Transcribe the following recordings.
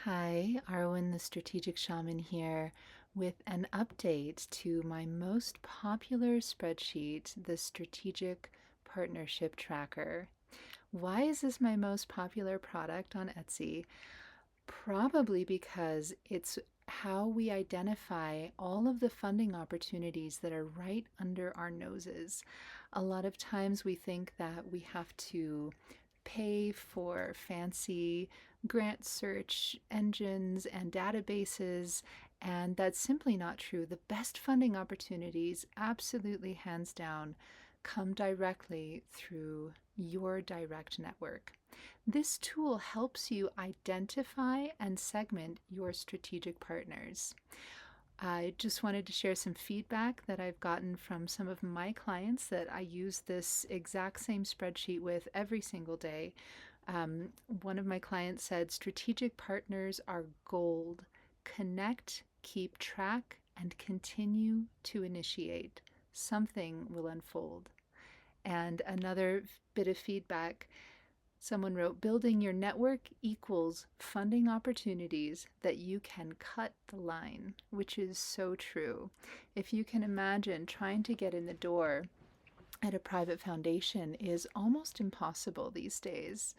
Hi, Arwen, the Strategic Shaman here with an update to my most popular spreadsheet, the Strategic Partnership Tracker. Why is this my most popular product on Etsy? Probably because it's how we identify all of the funding opportunities that are right under our noses. A lot of times we think that we have to pay for fancy grant search engines and databases, and that's simply not true. The best funding opportunities, absolutely hands down, come directly through your direct network. This tool helps you identify and segment your strategic partners. I just wanted to share some feedback that I've gotten from some of my clients that I use this exact same spreadsheet with every single day. One of my clients said, strategic partners are gold. Connect, keep track, and continue to initiate. Something will unfold. And another bit of feedback, someone wrote, building your network equals funding opportunities that you can cut the line, which is so true. If you can imagine, trying to get in the door at a private foundation is almost impossible these days.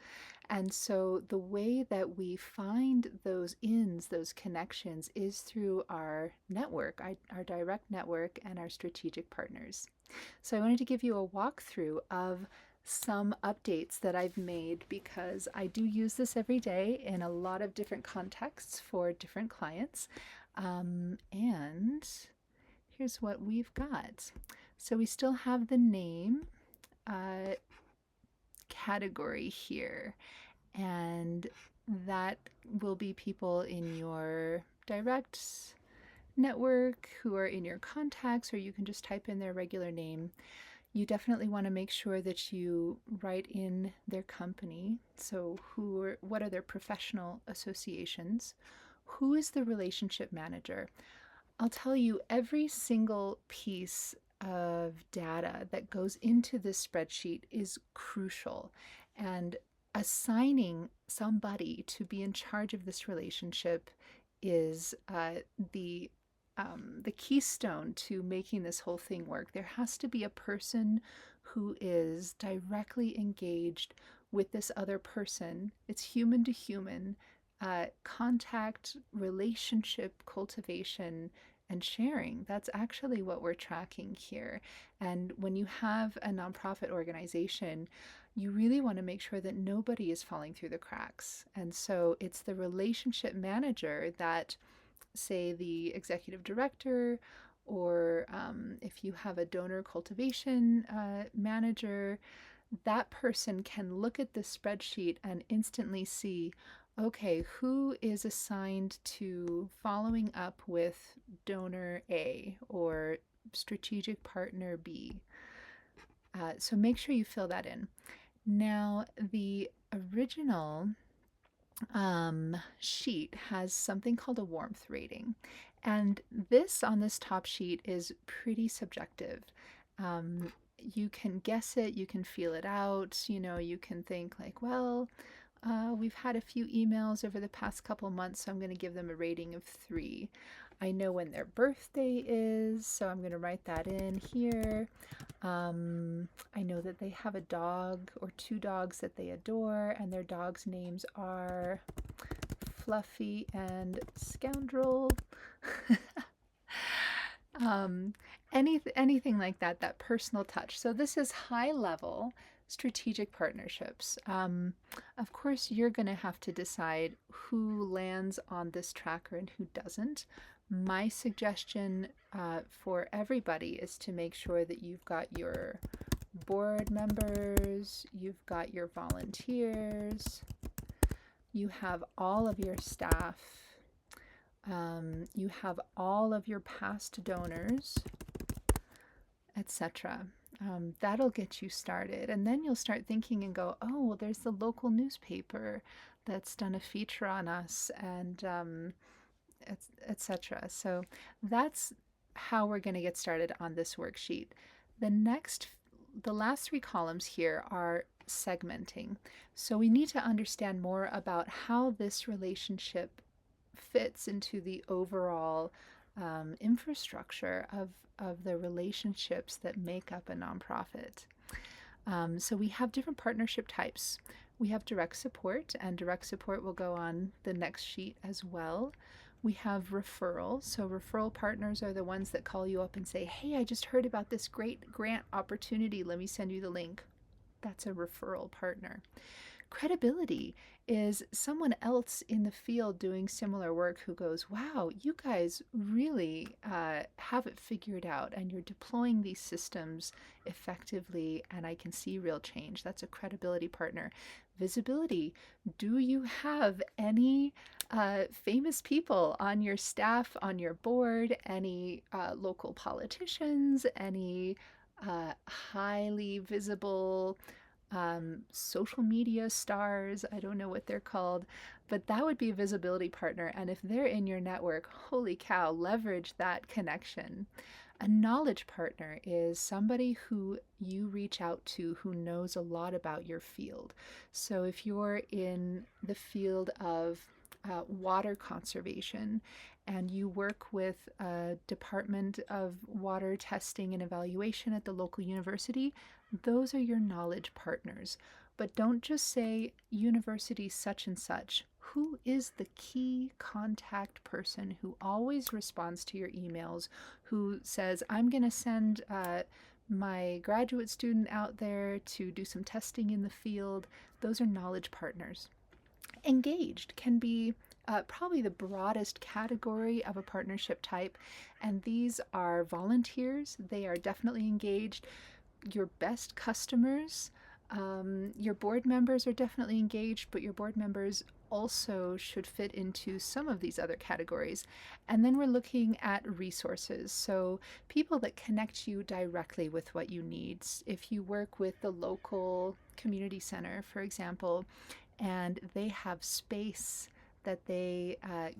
And so the way that we find those ins, those connections, is through our network, our direct network, and our strategic partners. So I wanted to give you a walkthrough of some updates that I've made because I do use this every day in a lot of different contexts for different clients. And here's what we've got. So we still have the name uh, category here, and that will be people in your direct network who are in your contacts, or you can just type in their regular name. You definitely want to make sure that you write in their company. So what are their professional associations? Who is the relationship manager? I'll tell you, every single piece of data that goes into this spreadsheet is crucial. And assigning somebody to be in charge of this relationship is the keystone to making this whole thing work. There has to be a person who is directly engaged with this other person. It's human to human contact, relationship cultivation, and sharing. That's actually what we're tracking here. And when you have a nonprofit organization, you really want to make sure that nobody is falling through the cracks. And so it's the relationship manager that, say, the executive director, or if you have a donor cultivation manager, that person can look at this spreadsheet and instantly see, okay, who is assigned to following up with donor A or strategic partner B. So make sure you fill that in. Now, the original sheet has something called a warmth rating. And this on this top sheet is pretty subjective. You can guess it, you can feel it out, you can think like, well, we've had a few emails over the past couple months, so I'm going to give them a rating of 3. I know when their birthday is, so I'm going to write that in here. I know that they have a dog or 2 dogs that they adore, and their dogs' names are Fluffy and Scoundrel. um, anything like that, that personal touch. So this is high level strategic partnerships. Of course, you're going to have to decide who lands on this tracker and who doesn't. My suggestion for everybody is to make sure that you've got your board members, you've got your volunteers, you have all of your staff, you have all of your past donors, etc. That'll get you started. And then you'll start thinking and go, oh, well, there's the local newspaper that's done a feature on us, and etc. So that's how we're going to get started on this worksheet. The last 3 columns here are segmenting. So we need to understand more about how this relationship fits into the overall infrastructure of the relationships that make up a nonprofit. So we have different partnership types. We have direct support, and direct support will go on the next sheet as well. We have referral. So referral partners are the ones that call you up and say, hey, I just heard about this great grant opportunity. Let me send you the link. That's a referral partner. Credibility is someone else in the field doing similar work who goes, wow, you guys really have it figured out and you're deploying these systems effectively and I can see real change. That's a credibility partner. Visibility. Do you have any famous people on your staff, on your board, any local politicians, any highly visible social media stars? I don't know what they're called, but that would be a visibility partner. And if they're in your network, holy cow, leverage that connection. A knowledge partner is somebody who you reach out to who knows a lot about your field. So if you're in the field of water conservation and you work with a department of water testing and evaluation at the local university, those are your knowledge partners. But don't just say university such and such. Who is the key contact person who always responds to your emails, who says, I'm going to send my graduate student out there to do some testing in the field? Those are knowledge partners. Engaged can be probably the broadest category of a partnership type, and these are volunteers. They are definitely engaged. Your best customers, your board members are definitely engaged, but your board members also should fit into some of these other categories. And then we're looking at resources. So people that connect you directly with what you need. If you work with the local community center, for example, and they have space that they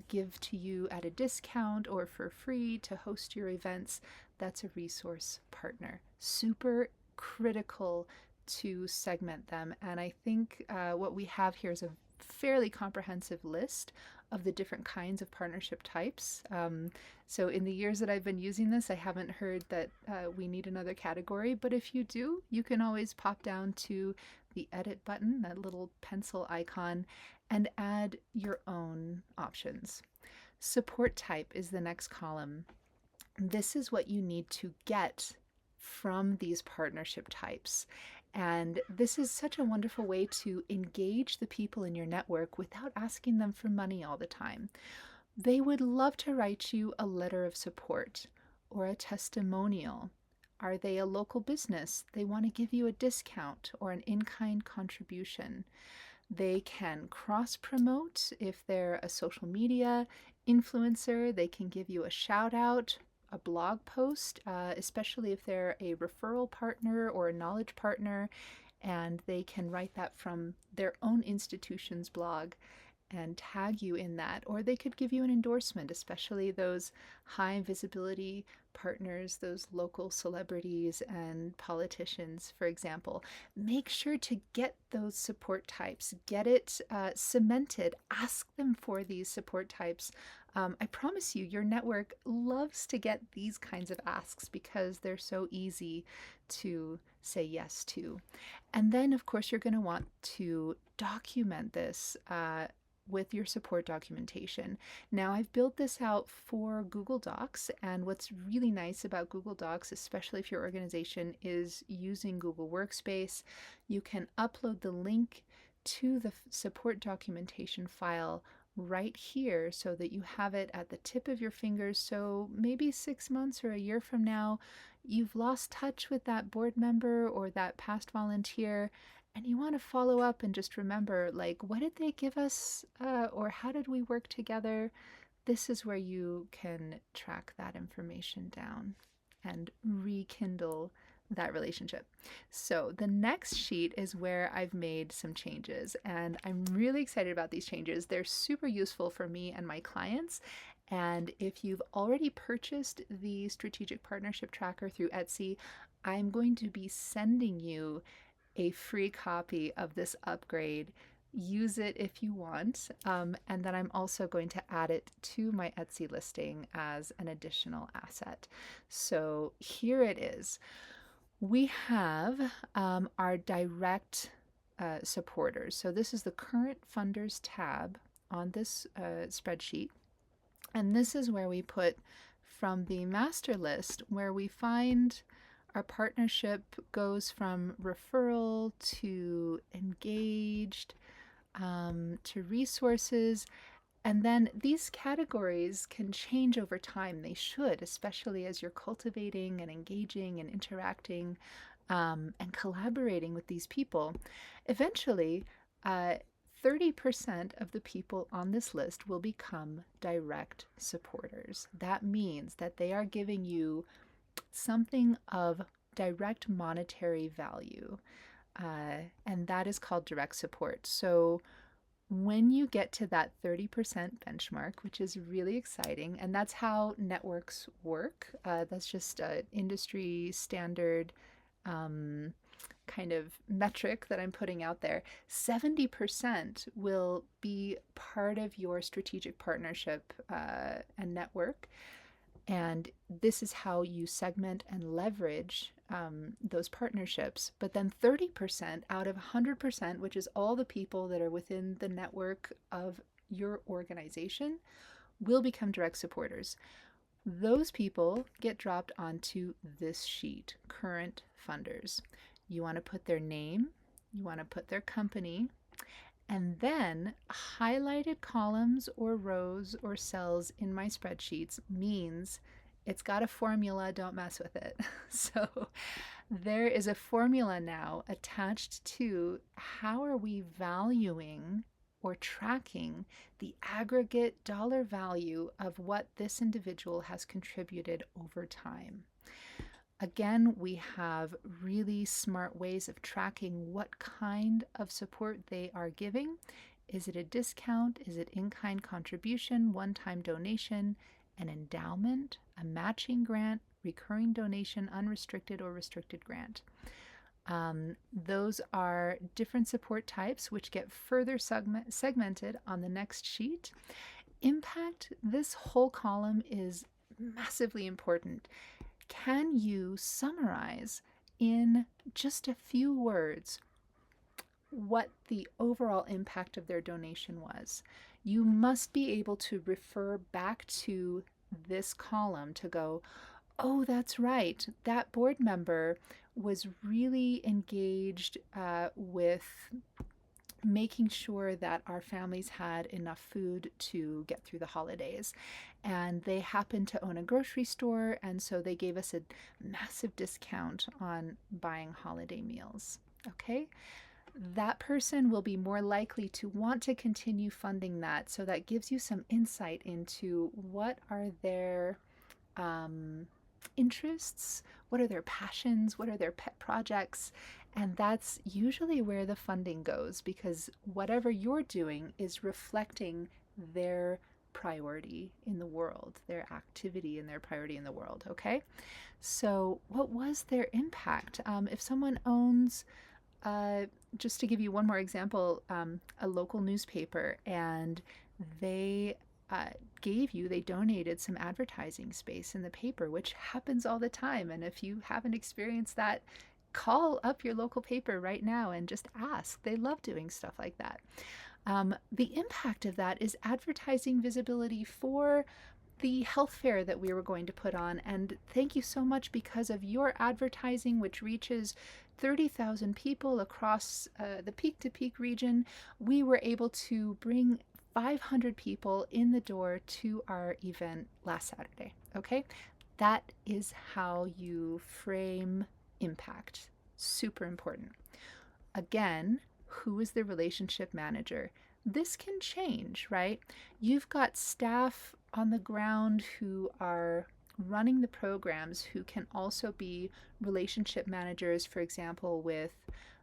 give to you at a discount or for free to host your events, that's a resource partner. Super critical to segment them. And I think what we have here is a fairly comprehensive list of the different kinds of partnership types. So in the years that I've been using this, I haven't heard that we need another category, but if you do, you can always pop down to the edit button, that little pencil icon, and add your own options. Support type is the next column. This is what you need to get from these partnership types. And this is such a wonderful way to engage the people in your network without asking them for money all the time. They would love to write you a letter of support or a testimonial. Are they a local business? They want to give you a discount or an in-kind contribution. They can cross-promote if they're a social media influencer. They can give you a shout out, a blog post, especially if they're a referral partner or a knowledge partner, and they can write that from their own institution's blog and tag you in that. Or they could give you an endorsement, especially those high visibility partners, those local celebrities and politicians, for example. Make sure to get those support types, get it cemented, ask them for these support types. I promise you, your network loves to get these kinds of asks because they're so easy to say yes to. And then, of course, you're going to want to document this with your support documentation. Now, I've built this out for Google Docs, and what's really nice about Google Docs, especially if your organization is using Google Workspace, you can upload the link to the support documentation file right here so that you have it at the tip of your fingers. So maybe 6 months or a year from now, you've lost touch with that board member or that past volunteer, and you want to follow up and just remember, like, what did they give us or how did we work together? This is where you can track that information down and rekindle that relationship. So the next sheet is where I've made some changes, and I'm really excited about these changes. They're super useful for me and my clients. And if you've already purchased the Strategic Partnership Tracker through Etsy, I'm going to be sending you a free copy of this upgrade use it if you want. And then I'm also going to add it to my Etsy listing as an additional asset. So here it is. We have our direct supporters. So this is the current funders tab on this spreadsheet. And this is where we put from the master list, where we find our partnership goes from referral to engaged to resources. And then these categories can change over time. They should, especially as you're cultivating and engaging and interacting and collaborating with these people. Eventually, 30% of the people on this list will become direct supporters. That means that they are giving you something of direct monetary value, and that is called direct support. So when you get to that 30% benchmark, which is really exciting, and that's how networks work, that's just an industry standard kind of metric that I'm putting out there. 70% will be part of your strategic partnership and network. And this is how you segment and leverage those partnerships. But then 30% out of 100%, which is all the people that are within the network of your organization, will become direct supporters. Those people get dropped onto this sheet, current funders. You want to put their name, you want to put their company, and then highlighted columns or rows or cells in my spreadsheets means it's got a formula, don't mess with it. So there is a formula now attached to how are we valuing or tracking the aggregate dollar value of what this individual has contributed over time. Again, we have really smart ways of tracking what kind of support they are giving. Is it a discount? Is it in-kind contribution, one-time donation, an endowment, a matching grant, recurring donation, unrestricted or restricted grant? Those are different support types which get further segmented on the next sheet. Impact, this whole column is massively important. Can you summarize in just a few words what the overall impact of their donation was? You must be able to refer back to this column to go, oh, that's right, that board member was really engaged with making sure that our families had enough food to get through the holidays. And they happened to own a grocery store, and so they gave us a massive discount on buying holiday meals. Okay? That person will be more likely to want to continue funding that. So that gives you some insight into what are their interests, what are their passions, what are their pet projects. And that's usually where the funding goes, because whatever you're doing is reflecting their priority in the world, their activity and their priority in the world. Okay, so what was their impact? If someone owns, just to give you one more example, a local newspaper, and they they donated some advertising space in the paper, which happens all the time. And if you haven't experienced that, call up your local paper right now and just ask. They love doing stuff like that. The impact of that is advertising visibility for the health fair that we were going to put on. And thank you so much, because of your advertising, which reaches 30,000 people across the Peak to Peak region, we were able to bring 500 people in the door to our event last Saturday. Okay, that is how you frame impact. Super important. Again, who is the relationship manager? This can change, right? You've got staff on the ground who are running the programs who can also be relationship managers, for example, with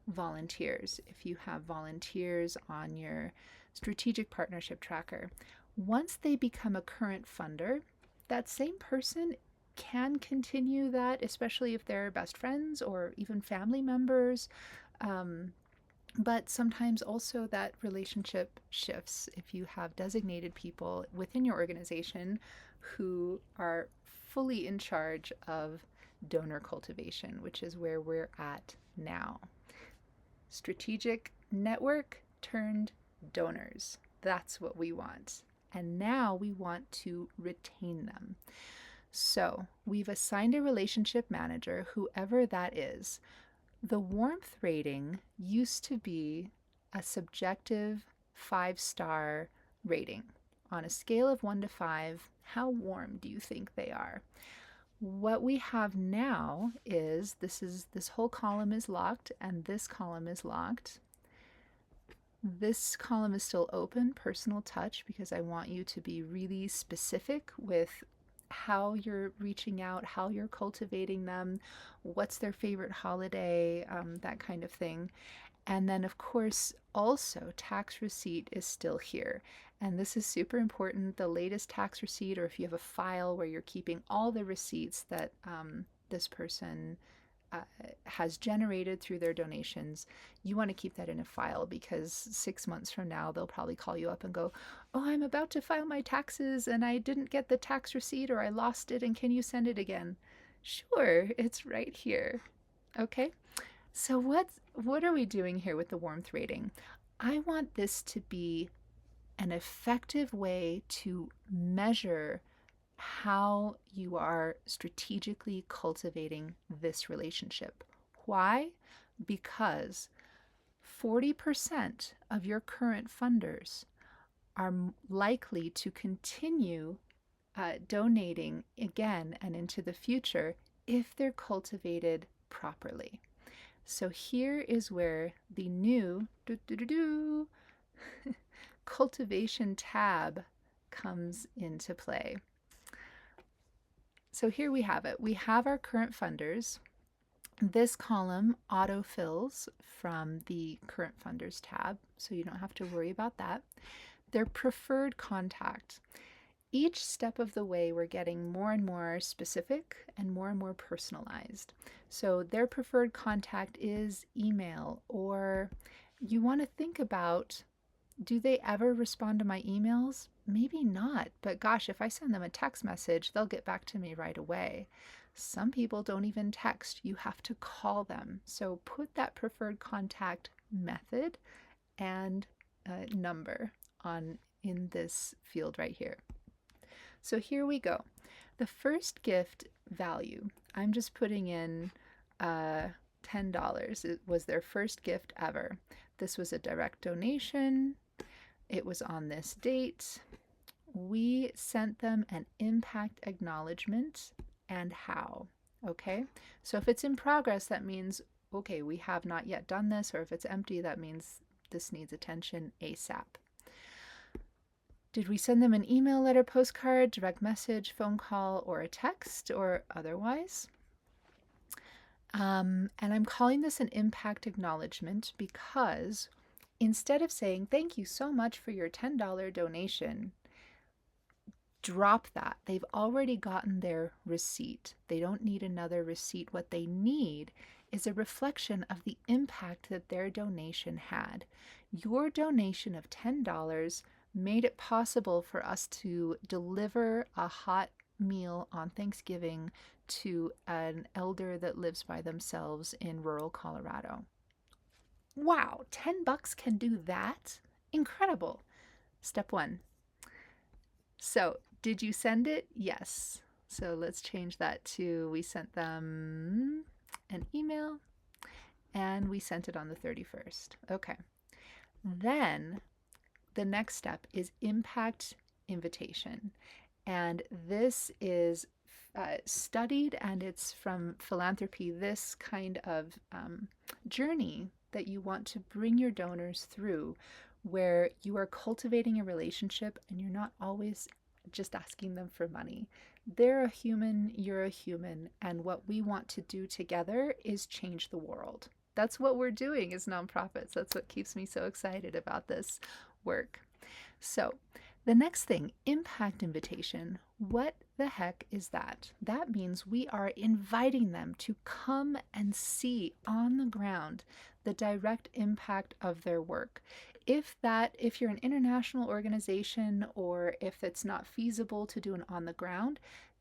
volunteers. If you have volunteers on your strategic partnership tracker, once they become a current funder, that same person can continue that, especially if they're best friends or even family members. But sometimes also that relationship shifts if you have designated people within your organization who are fully in charge of donor cultivation, which is where we're at now. Strategic network turned donors. That's what we want. And now we want to retain them. So we've assigned a relationship manager, whoever that is. The warmth rating used to be a subjective 5-star rating. On a scale of 1 to 5, how warm do you think they are? What we have now is this whole column is locked and this column is locked. This column is still open, personal touch, because I want you to be really specific with how you're reaching out, how you're cultivating them, what's their favorite holiday, that kind of thing. And then, of course, also tax receipt is still here. And this is super important. The latest tax receipt, or if you have a file where you're keeping all the receipts that this person has generated through their donations, you want to keep that in a file, because 6 months from now, they'll probably call you up and go, "Oh, I'm about to file my taxes and I didn't get the tax receipt, or I lost it, and can you send it again?" Sure, it's right here. Okay. So what are we doing here with the warmth rating? I want this to be an effective way to measure how you are strategically cultivating this relationship. Why? Because 40% of your current funders are likely to continue donating again and into the future if they're cultivated properly. So here is where the new cultivation tab comes into play. So here we have it. We have our current funders. This column autofills from the current funders tab, so you don't have to worry about that. Their preferred contact. Each step of the way, we're getting more and more specific and more personalized. So their preferred contact is email, or you want to think about, do they ever respond to my emails? Maybe not, but gosh, if I send them a text message, they'll get back to me right away. Some people don't even text, you have to call them. So put that preferred contact method and number on in this field right here. So here we go. The first gift value, I'm just putting in $10. It was their first gift ever. This was a direct donation. It was on this date. We sent them an impact acknowledgement and how. Okay, so if it's in progress, that means, okay, we have not yet done this, or if it's empty, that means this needs attention ASAP. Did we send them an email, letter, postcard, direct message, phone call, or a text, or otherwise? And I'm calling this an impact acknowledgement because instead of saying, "Thank you so much for your $10 donation," drop that. They've already gotten their receipt. They don't need another receipt. What they need is a reflection of the impact that their donation had. Your donation of $10 made it possible for us to deliver a hot meal on Thanksgiving to an elder that lives by themselves in rural Colorado. Wow, $10 can do that? Incredible. Step one. So, did you send it? Yes. So let's change that to, we sent them an email and we sent it on the 31st. Okay. Then the next step is impact invitation. And this is studied, and it's from philanthropy, this kind of journey that you want to bring your donors through, where you are cultivating a relationship and you're not always just asking them for money. They're a human, you're a human, and what we want to do together is change the world. That's what we're doing as nonprofits. That's what keeps me so excited about this work. So The next thing, impact invitation. What the heck is that? That means we are inviting them to come and see on the ground the direct impact of their work. If you're an international organization or if it's not feasible to do an on the ground,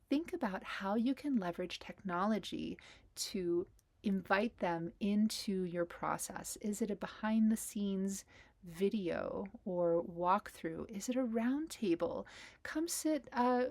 think about how you can leverage technology to invite them into your process. Is it a behind the scenes video or walkthrough? Is it a roundtable? Come sit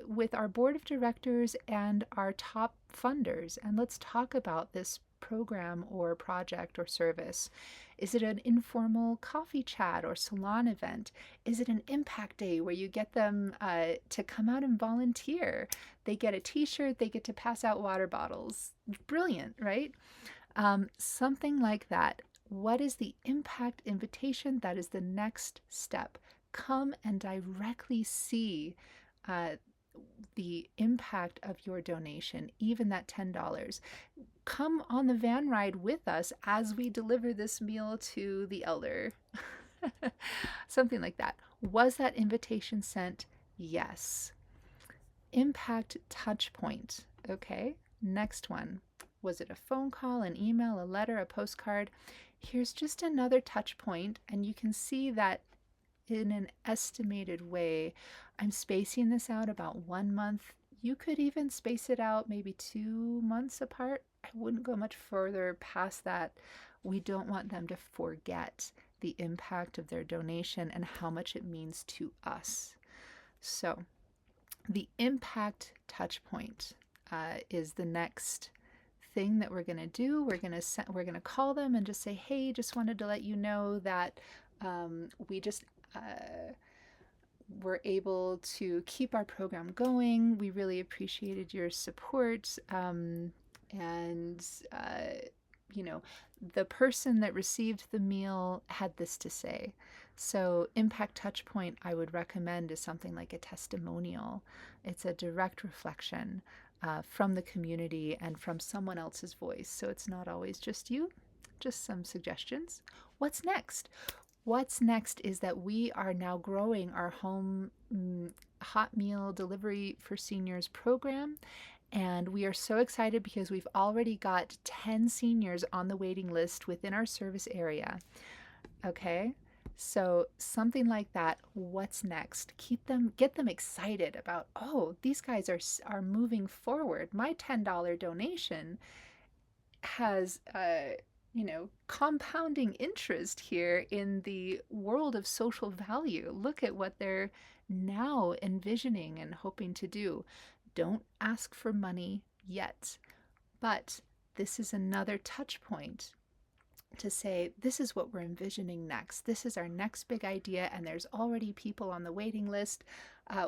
with our board of directors and our top funders and let's talk about this program or project or service. Is it an informal coffee chat or salon event? Is it an impact day where you get them to come out and volunteer? They get a t-shirt, they get to pass out water bottles. Brilliant, right? Something like that. What is the impact invitation? That is the next step. Come and directly see uh, the impact of your donation, even that $10. Come on the van ride with us as we deliver this meal to the elder. Something like that. Was that invitation sent? Yes. Impact touch point. Okay, next one. Was it a phone call, an email, a letter, a postcard? Here's just another touch point, and you can see that in an estimated way. I'm spacing this out about 1 month. You could even space it out maybe 2 months apart. I wouldn't go much further past that. We don't want them to forget the impact of their donation and how much it means to us. So, the impact touch point is the next thing that we're going to do. We're going to call them and just say, hey, just wanted to let you know that we just were able to keep our program going. We really appreciated your support. And you know, the person that received the meal had this to say. So, impact touch point I would recommend is something like a testimonial. It's a direct reflection from the community and from someone else's voice. So, it's not always just you, just some suggestions. What's next? What's next is that we are now growing our home hot meal delivery for seniors program. And we are so excited because we've already got 10 seniors on the waiting list within our service area. Okay, so something like that. What's next? Get them excited about, oh, these guys are moving forward. My $10 donation has compounding interest here in the world of social value. Look at what they're now envisioning and hoping to do. Don't ask for money yet, but this is another touch point to say, this is what we're envisioning next. This is our next big idea, and there's already people on the waiting list.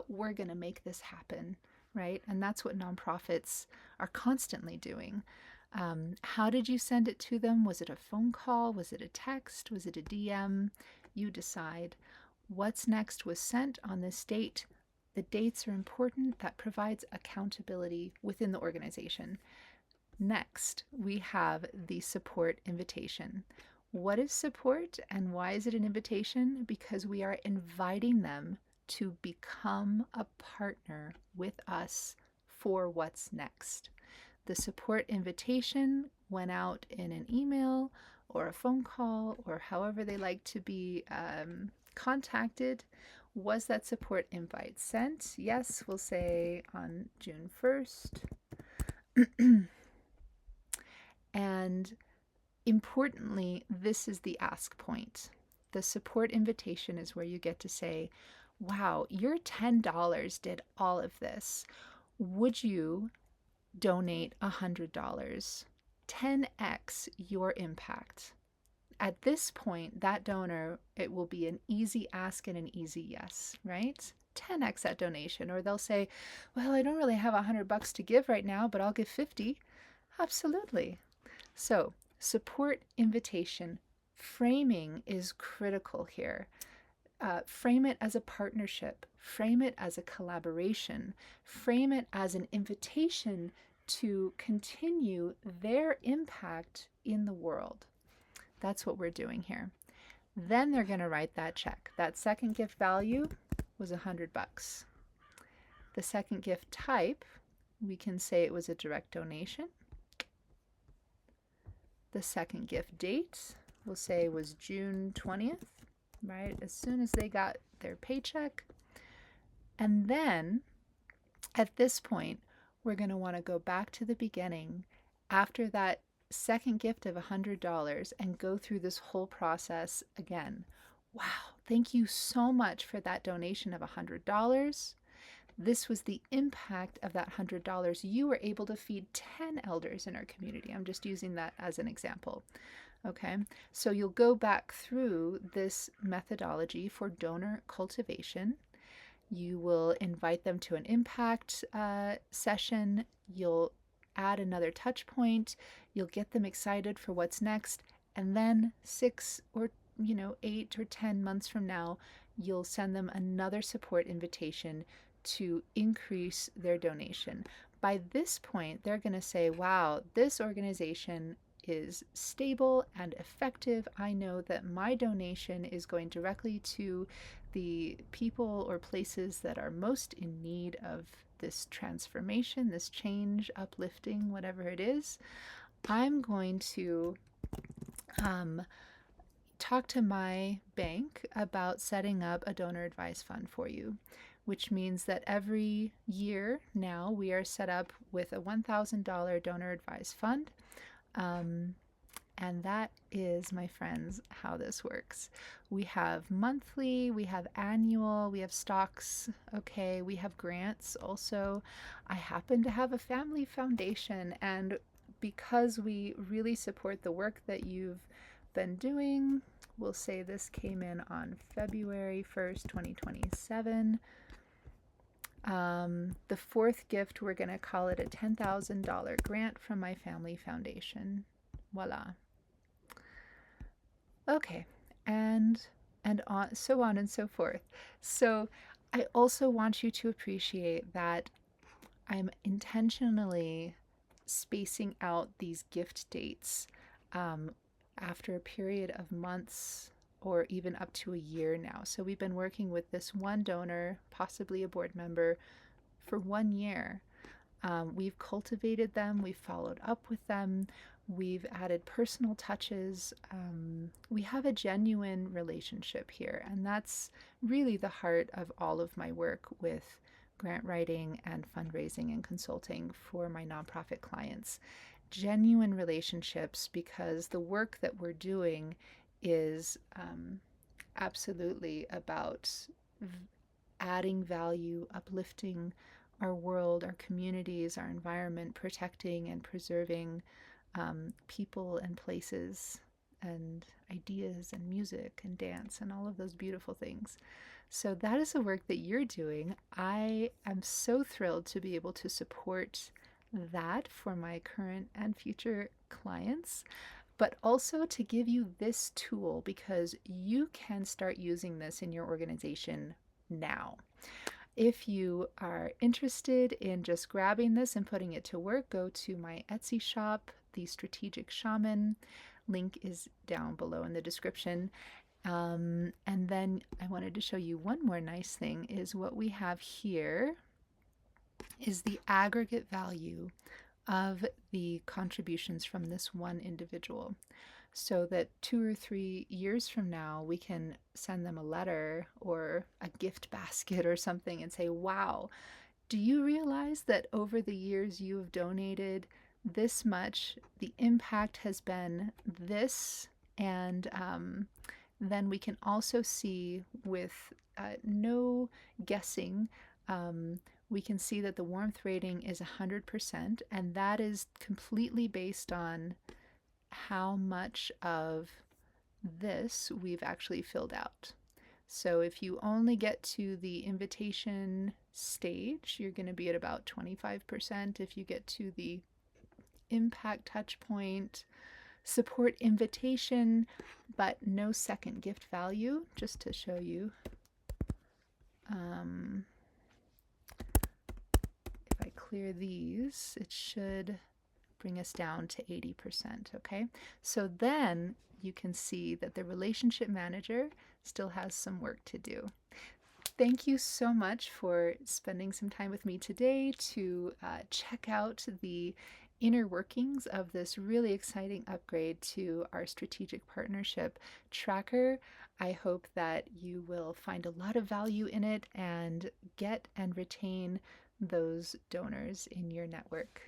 We're going to make this happen, right? And that's what nonprofits are constantly doing. How did you send it to them? Was it a phone call? Was it a text? Was it a DM? You decide. What's next was sent on this date. The dates are important. That provides accountability within the organization. Next, we have the support invitation. What is support and why is it an invitation? Because we are inviting them to become a partner with us for what's next. The support invitation went out in an email or a phone call or however they like to be contacted. Was that support invite sent? Yes, we'll say on June 1st. And importantly, this is the ask point. The support invitation is where you get to say, wow, your $10 did all of this. Would you donate $100? 10x your impact. At this point, that donor, it will be an easy ask and an easy yes, right? 10x that donation. Or they'll say, well, I don't really have $100 to give right now, but I'll give 50. Absolutely. So, support invitation. Framing is critical here. Frame it as a partnership. Frame it as a collaboration. Frame it as an invitation to continue their impact in the world. That's what we're doing here. Then they're going to write that check. That second gift value, was $100. The second gift type, we can say it was a direct donation. The second gift date, we'll say was June 20th, right? As soon as they got their paycheck. And then at this point, we're going to want to go back to the beginning after that second gift of $100 and go through this whole process again. Wow, thank you so much for that donation of $100. This was the impact of that $100. You were able to feed 10 elders in our community. I'm just using that as an example. Okay, so you'll go back through this methodology for donor cultivation. You will invite them to an impact session. You'll add another touch point. You'll get them excited for what's next. And then 6 or 8 or 10 months from now, you'll send them another support invitation to increase their donation. By this point, they're going to say, wow, this organization is stable and effective. I know that my donation is going directly to the people or places that are most in need of this transformation, this change, uplifting, whatever it is. I'm going to talk to my bank about setting up a donor advised fund for you, which means that every year now we are set up with a $1,000 donor advised fund. And that is, my friends, how this works. We have monthly, we have annual, we have stocks, okay, we have grants also. I happen to have a family foundation, and because we really support the work that you've been doing, we'll say this came in on February 1st, 2027. The fourth gift, we're going to call it a $10,000 grant from my family foundation. Voila. Okay, and so on and so forth. So I also want you to appreciate that I'm intentionally spacing out these gift dates after a period of months or even up to a year now. So we've been working with this one donor, possibly a board member, for 1 year. We've cultivated them, we've followed up with them, we've added personal touches. We have a genuine relationship here, and that's really the heart of all of my work with grant writing and fundraising and consulting for my nonprofit clients. Genuine relationships, because the work that we're doing is absolutely about adding value, uplifting our world, our communities, our environment, protecting and preserving people and places and ideas and music and dance and all of those beautiful things. So that is the work that you're doing. I am so thrilled to be able to support that for my current and future clients, but also to give you this tool because you can start using this in your organization now. If you are interested in just grabbing this and putting it to work, go to my Etsy shop, The Strategic Shaman. Link is down below in the description. And then I wanted to show you one more nice thing is what we have here is the aggregate value of the contributions from this one individual, so that 2 or 3 years from now we can send them a letter or a gift basket or something and say, wow, do you realize that over the years you have donated this much, the impact has been this? And then we can also see with no guessing, we can see that the warmth rating is 100%, and that is completely based on how much of this we've actually filled out. So if you only get to the invitation stage, you're going to be at about 25%. If you get to the impact touch point, support invitation, but no second gift value, just to show you. If I clear these, it should bring us down to 80%, okay? So then you can see that the relationship manager still has some work to do. Thank you so much for spending some time with me today to check out the inner workings of this really exciting upgrade to our strategic partnership tracker. I hope that you will find a lot of value in it and get and retain those donors in your network.